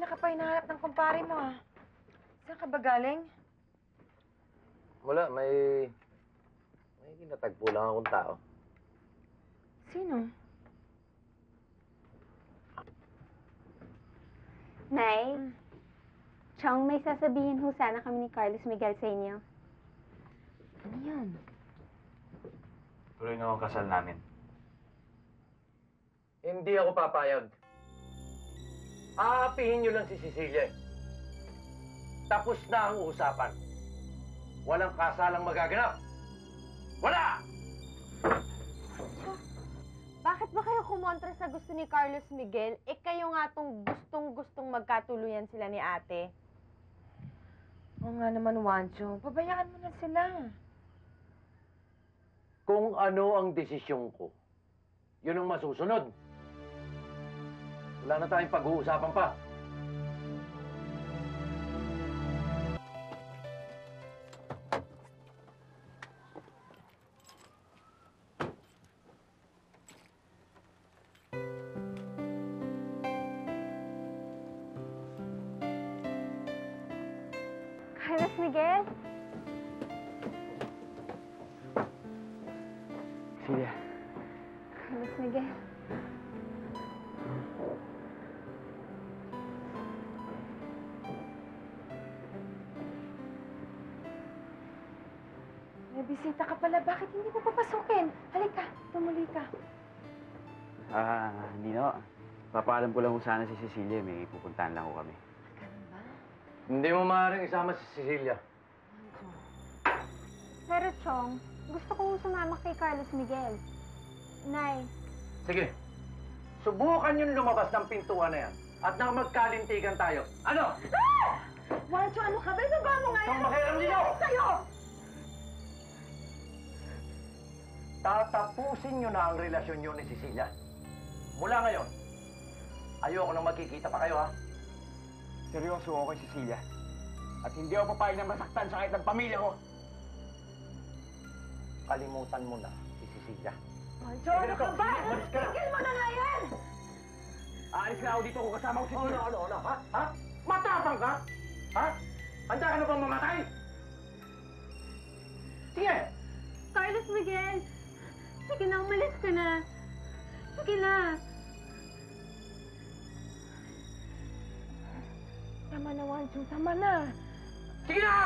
ka pa hinahanap ng kumpare mo, ah. Saan ka ba galing? Wala, may kinatagpo lang akong tao. Sino? Nay, Chong, may sasabihin ho sana kami ni Carlos Miguel sa inyo. Ano yan? Tuloy na ang kasal namin. Hindi ako papayag. Aapihin niyo lang si Cecilia. Tapos na ang usapan. Walang kasalang magaganap. Wala! Bakit ba kayo kumontra sa gusto ni Carlos Miguel? Kayo nga tong gustong-gustong magkatuluyan sila ni ate. Oo nga naman, Wancho. Pabayaan mo na sila. Kung ano ang desisyon ko, yun ang masusunod. Wala na tayong pag-uusapan pa. Carlos Miguel? Cecilia. Carlos Miguel? May bisita ka pala. Bakit hindi mo papasukin? Halika, tumuli ka. Hindi na. Papaalam ko lang kung sana si Cecilia. May pupuntahan lang ko kami. Ganun ba? Hindi mo maaaring isama si Cecilia. Pero Chong, gusto ko sumama kay Carlos Miguel. Nay, Sige. Subukan yung lumabas ng pintuan na yan. At nang magkalintigan tayo. Ano? Wancho, ano ka ba? Ibaba mo nga yan! Saan makialam ninyo? Sa'yo! Tatapusin nyo na ang relasyon nyo ni Cecilia. Mula ngayon, ayoko nang magkikita pa kayo, ha? Seryoso ako kay Cecilia. At hindi ako papayag na masaktan sa kahit ng pamilya ko. Kalimutan mo na si Cecilia. Wancho, ano ka ba? Umalis ka na. Tigil mo na nga yan! Aalis na ako dito kung kasama ko si Cecilia. Ano, ha? Ha? Matapang ka? Ha? Handa ka na bang mamatay? Sige! Carlos Miguel! Sige na, umalis ka na. Sige na. Tama na, Wancho. Tama na. Sige na!